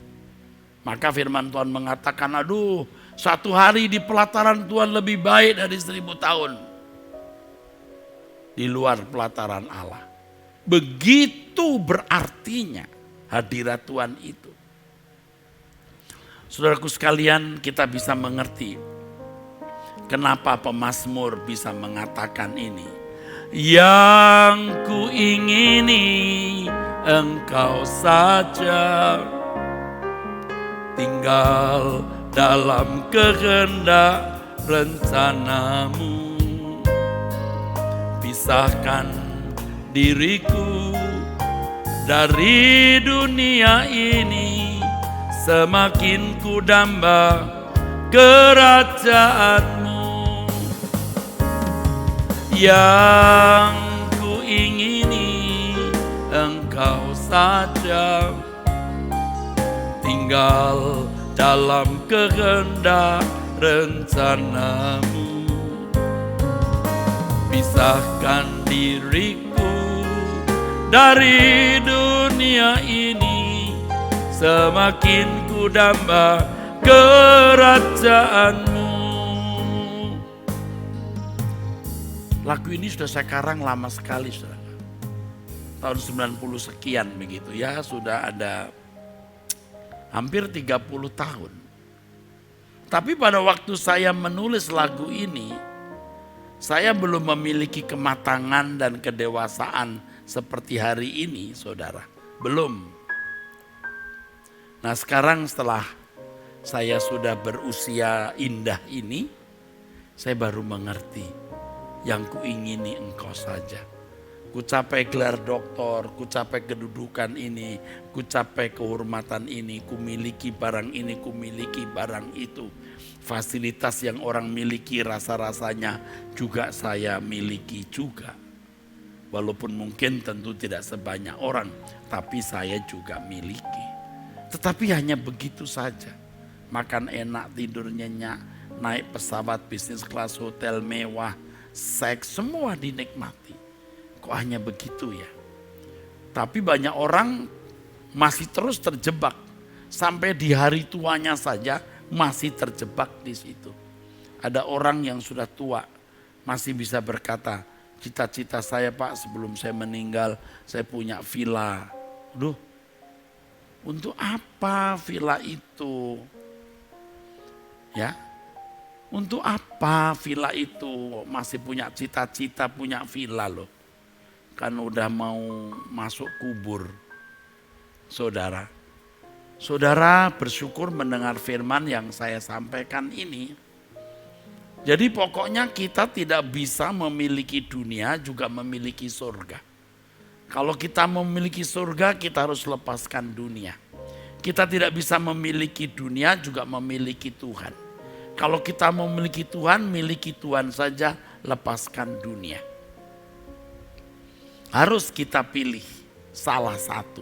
Maka firman Tuhan mengatakan, aduh, satu hari di pelataran Tuhan lebih baik dari 1000 tahun di luar pelataran Allah. Begitu berartinya hadirat Tuhan itu. Saudaraku sekalian, kita bisa mengerti kenapa pemazmur bisa mengatakan ini. Yang ku ingini Engkau saja, tinggal dalam kehendak rencanamu. Pisahkan diriku dari dunia ini, semakin ku damba kerajaanmu. Yang ku ingini Engkau saja, tinggal dalam kehendak rencanamu. Pisahkan diriku dari dunia ini, semakin ku damba kerajaanmu. Lagu ini sudah saya karang lama sekali, saudara. Tahun 90 sekian begitu ya, sudah ada hampir 30 tahun. Tapi pada waktu saya menulis lagu ini, saya belum memiliki kematangan dan kedewasaan seperti hari ini, saudara. Belum. Nah, sekarang setelah saya sudah berusia indah ini, saya baru mengerti. Yang kuingini Engkau saja. Ku capai gelar doktor, ku capai kedudukan ini, ku capai kehormatan ini, ku miliki barang ini, ku miliki barang itu. Fasilitas yang orang miliki rasa-rasanya juga saya miliki juga. Walaupun mungkin tentu tidak sebanyak orang, tapi saya juga miliki. Tetapi hanya begitu saja. Makan enak, tidur nyenyak, naik pesawat bisnis kelas, hotel mewah, seks, semua dinikmati. Kok hanya begitu ya? Tapi banyak orang masih terus terjebak. Sampai di hari tuanya saja masih terjebak di situ. Ada orang yang sudah tua masih bisa berkata, cita-cita saya Pak sebelum saya meninggal saya punya villa. Duh, untuk apa villa itu? Ya, untuk apa villa itu? Masih punya cita-cita punya villa loh. Kan udah mau masuk kubur. Saudara. Saudara bersyukur mendengar firman yang saya sampaikan ini. Jadi pokoknya kita tidak bisa memiliki dunia juga memiliki surga. Kalau kita memiliki surga kita harus lepaskan dunia. Kita tidak bisa memiliki dunia juga memiliki Tuhan. Kalau kita memiliki Tuhan, miliki Tuhan saja, lepaskan dunia. Harus kita pilih salah satu.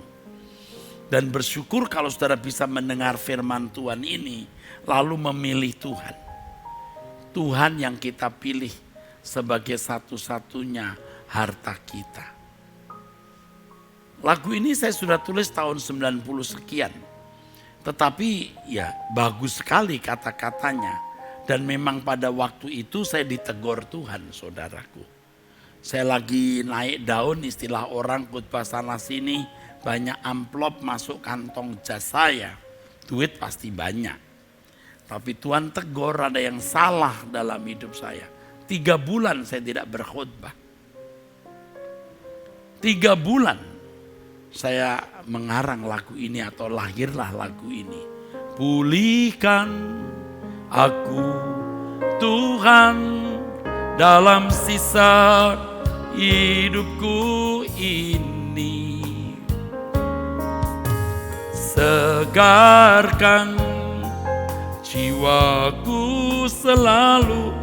Dan bersyukur kalau saudara bisa mendengar firman Tuhan ini, lalu memilih Tuhan. Tuhan yang kita pilih sebagai satu-satunya harta kita. Lagu ini saya sudah tulis tahun 90 sekian. Tetapi ya bagus sekali kata-katanya. Dan memang pada waktu itu saya ditegur Tuhan, saudaraku. Saya lagi naik daun, istilah orang khotbah sana sini, banyak amplop masuk kantong jas saya. Duit pasti banyak. Tapi Tuhan tegur ada yang salah dalam hidup saya. 3 bulan saya tidak berkhotbah. 3 bulan saya mengarang lagu ini atau lahirlah lagu ini. Pulihkan aku Tuhan dalam sisa hidupku ini. Segarkan jiwaku selalu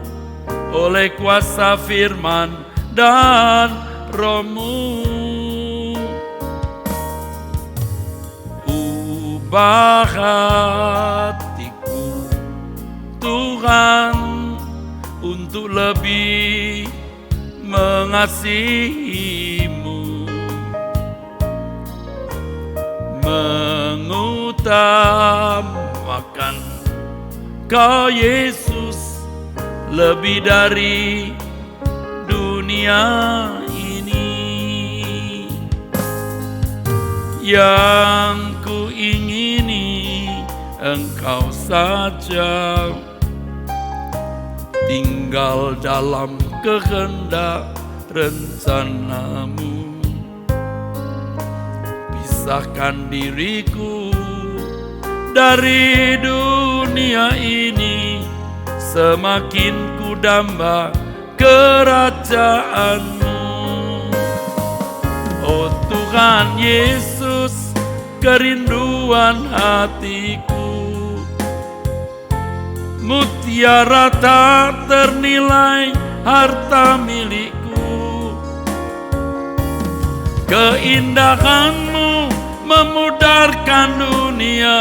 oleh kuasa firman dan Roh-Mu. Ubah hatiku Tuhan untuk lebih mengasihi-Mu, mengutamakan Kau Yesus lebih dari dunia ini. Yang ku ingini Engkau saja, tinggal dalam kehendak rencana-Mu. Pisahkan diriku dari dunia ini, semakin ku damba kerajaan-Mu. Oh Tuhan Yesus, kerinduan hatiku, mutiara tak ternilai harta milikku. Keindahan-Mu memudarkan dunia,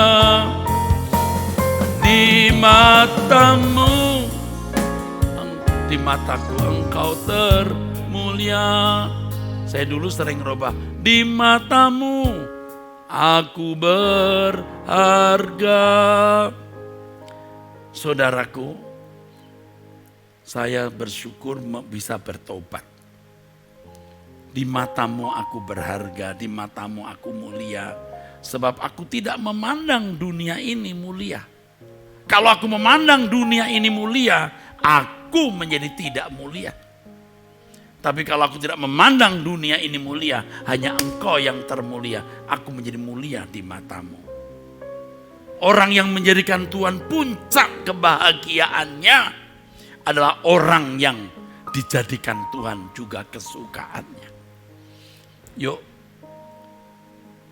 di mata-Mu, di mataku Engkau termulia. Saya dulu sering robah, di mata-Mu aku berharga. Saudaraku, saya bersyukur bisa bertobat. Di mata-Mu aku berharga, di mata-Mu aku mulia. Sebab aku tidak memandang dunia ini mulia. Kalau aku memandang dunia ini mulia, aku menjadi tidak mulia. Tapi kalau aku tidak memandang dunia ini mulia, hanya Engkau yang termulia, aku menjadi mulia di mata-Mu. Orang yang menjadikan Tuhan puncak kebahagiaannya adalah orang yang dijadikan Tuhan juga kesukaannya. Yuk,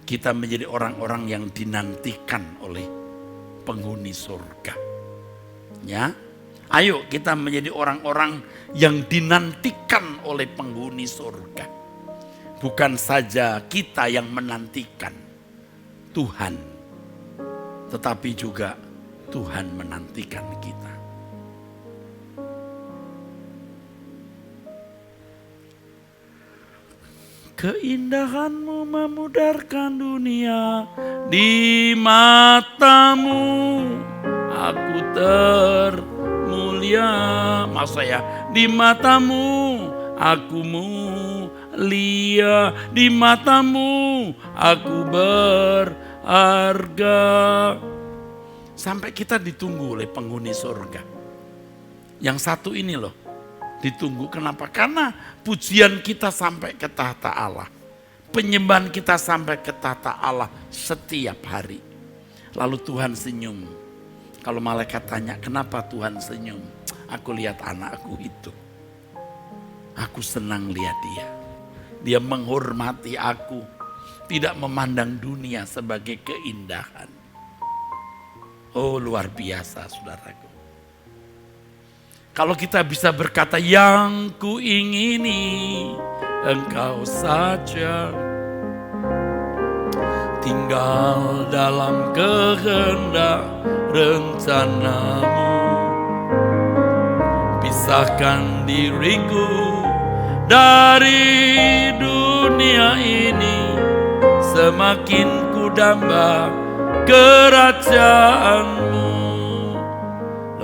kita menjadi orang-orang yang dinantikan oleh penghuni surga. Ya, ayo kita menjadi orang-orang yang dinantikan oleh penghuni surga. Bukan saja kita yang menantikan Tuhan, tetapi juga Tuhan menantikan kita. Keindahan-Mu memudarkan dunia, di mata-Mu aku termulia. Maksud saya, di mata-Mu aku mulia, di mata-Mu aku berharga. Sampai kita ditunggu oleh penghuni surga. Yang satu ini loh, ditunggu. Kenapa? Karena pujian kita sampai ke tahta Allah. Penyembahan kita sampai ke tahta Allah setiap hari. Lalu Tuhan senyum. Kalau malaikat tanya, kenapa Tuhan senyum? Aku lihat anakku itu. Aku senang lihat dia. Dia menghormati aku. Tidak memandang dunia sebagai keindahan. Oh, luar biasa saudaraku. Kalau kita bisa berkata, yang ku ingini Engkau saja, tinggal dalam kehendak rencana-Mu. Pisahkan diriku dari dunia ini, semakin ku damba kerajaanmu.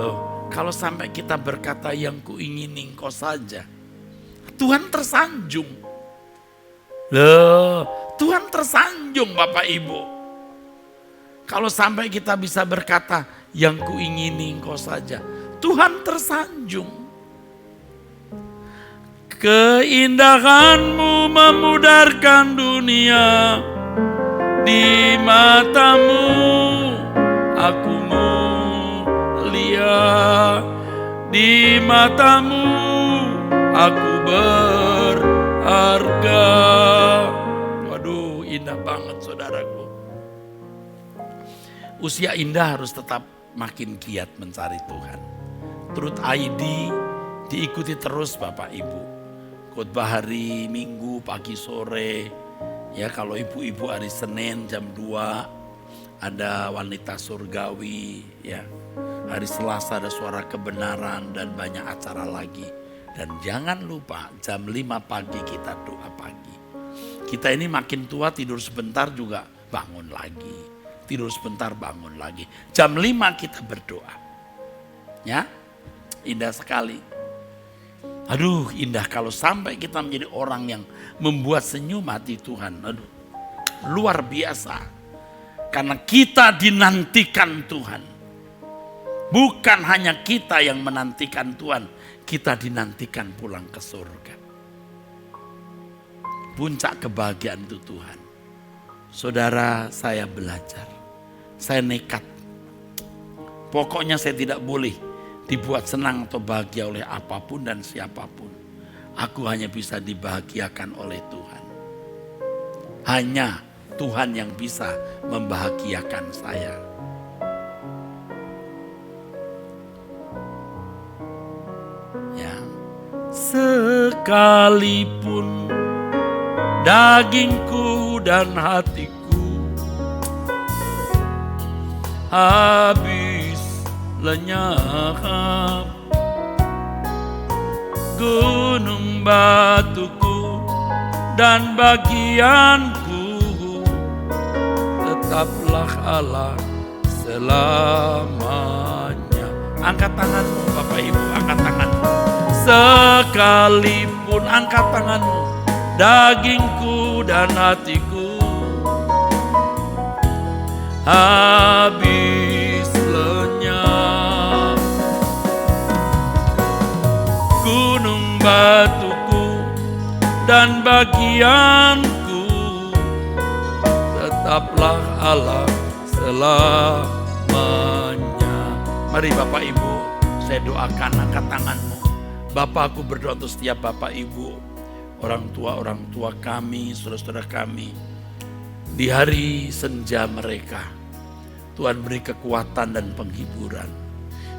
Loh, kalau sampai kita berkata yang ku ingini engkau saja, Tuhan tersanjung. Loh, Tuhan tersanjung Bapak Ibu. Kalau sampai kita bisa berkata yang ku ingini engkau saja, Tuhan tersanjung. Keindahanmu memudarkan dunia, di matamu aku mulia, di matamu aku berharga. Waduh, indah banget saudaraku. Usia Indah harus tetap makin giat mencari Tuhan. Truth ID diikuti terus Bapak Ibu. Khotbah hari Minggu pagi sore, ya kalau ibu-ibu hari Senin jam 2 ada wanita surgawi, ya. Hari Selasa ada suara kebenaran dan banyak acara lagi. Dan jangan lupa jam 5 pagi kita doa pagi. Kita ini makin tua tidur sebentar juga bangun lagi. Tidur sebentar bangun lagi. Jam 5 kita berdoa. Ya, indah sekali. Aduh, indah kalau sampai kita menjadi orang yang membuat senyum hati Tuhan. Aduh, luar biasa. Karena kita dinantikan Tuhan. Bukan hanya kita yang menantikan Tuhan, kita dinantikan pulang ke surga. Puncak kebahagiaan itu Tuhan. Saudara, saya belajar. Saya nekat. Pokoknya saya tidak boleh dibuat senang atau bahagia oleh apapun dan siapapun. Aku hanya bisa dibahagiakan oleh Tuhan. Hanya Tuhan yang bisa membahagiakan saya. Ya. Sekalipun dagingku dan hatiku habis lenyap, gunung batuku dan bagianku tetaplah Allah selamanya. Angkat tanganmu Bapak Ibu, angkat tanganmu. Sekalipun angkat tanganmu, dagingku dan hatiku habis lenyap, gunung batuku dan bagianku tetaplah Allah selamanya. Mari Bapak Ibu, saya doakan, angkat tanganmu. Bapak, aku berdoa untuk setiap Bapak Ibu, orang tua kami, saudara-saudara kami. Di hari senja mereka, Tuhan beri kekuatan dan penghiburan.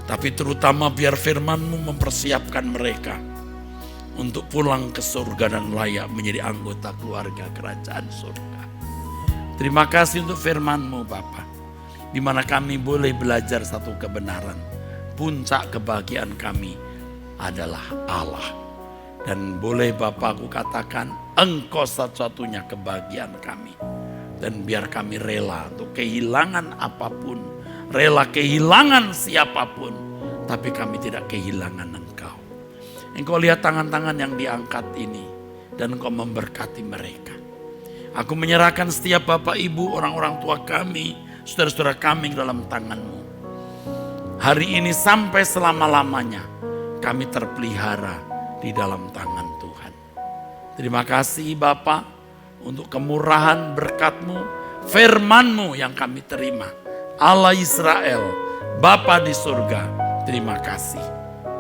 Tapi terutama biar firman-Mu mempersiapkan mereka untuk pulang ke surga dan layak menjadi anggota keluarga kerajaan surga. Terima kasih untuk firman-Mu Bapa, di mana kami boleh belajar satu kebenaran. Puncak kebahagiaan kami adalah Allah. Dan boleh Bapak aku katakan, Engkau satu-satunya kebahagiaan kami. Dan biar kami rela untuk kehilangan apapun, rela kehilangan siapapun, tapi kami tidak kehilangan Engkau. Engkau lihat tangan-tangan yang diangkat ini, dan Engkau memberkati mereka. Aku menyerahkan setiap Bapak Ibu, orang-orang tua kami, saudara-saudara kami dalam tangan-Mu. Hari ini sampai selama-lamanya, kami terpelihara di dalam tangan Tuhan. Terima kasih Bapa untuk kemurahan berkat-Mu, firman-Mu yang kami terima. Allah Israel, Bapa di surga, terima kasih.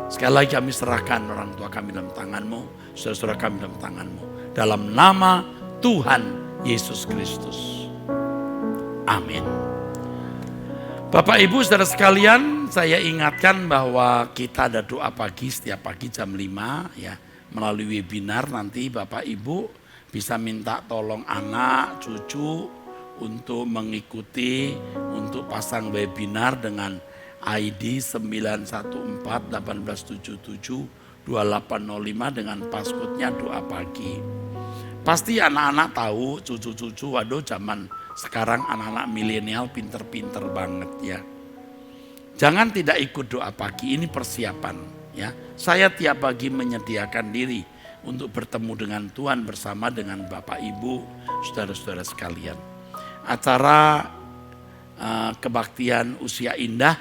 Sekali lagi kami serahkan orang tua kami dalam tangan-Mu, saudara-saudara kami dalam tangan-Mu. Dalam nama Tuhan Yesus Kristus. Amin. Bapak Ibu saudara sekalian, saya ingatkan bahwa kita ada doa pagi setiap pagi jam 5 ya. Melalui webinar nanti Bapak Ibu bisa minta tolong anak, cucu untuk mengikuti, untuk pasang webinar dengan ID 914-1877-2805 dengan passcode-nya doa pagi. Pasti anak-anak tahu, cucu-cucu, waduh zaman sekarang anak-anak milenial pinter-pinter banget ya. Jangan tidak ikut doa pagi, ini persiapan ya. Saya tiap pagi menyediakan diri untuk bertemu dengan Tuhan bersama dengan Bapak Ibu, saudara-saudara sekalian. Acara kebaktian usia indah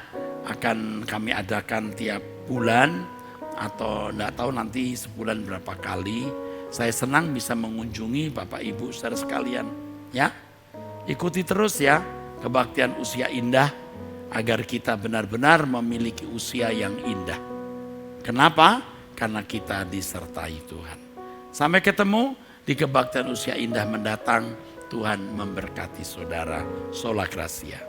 akan kami adakan tiap bulan atau enggak tahu nanti sebulan berapa kali. Saya senang bisa mengunjungi Bapak Ibu saudara sekalian ya. Ikuti terus ya kebaktian usia indah agar kita benar-benar memiliki usia yang indah. Kenapa? Karena kita disertai Tuhan. Sampai ketemu di kebaktian usia indah mendatang. Tuhan memberkati saudara. Sola Gracia.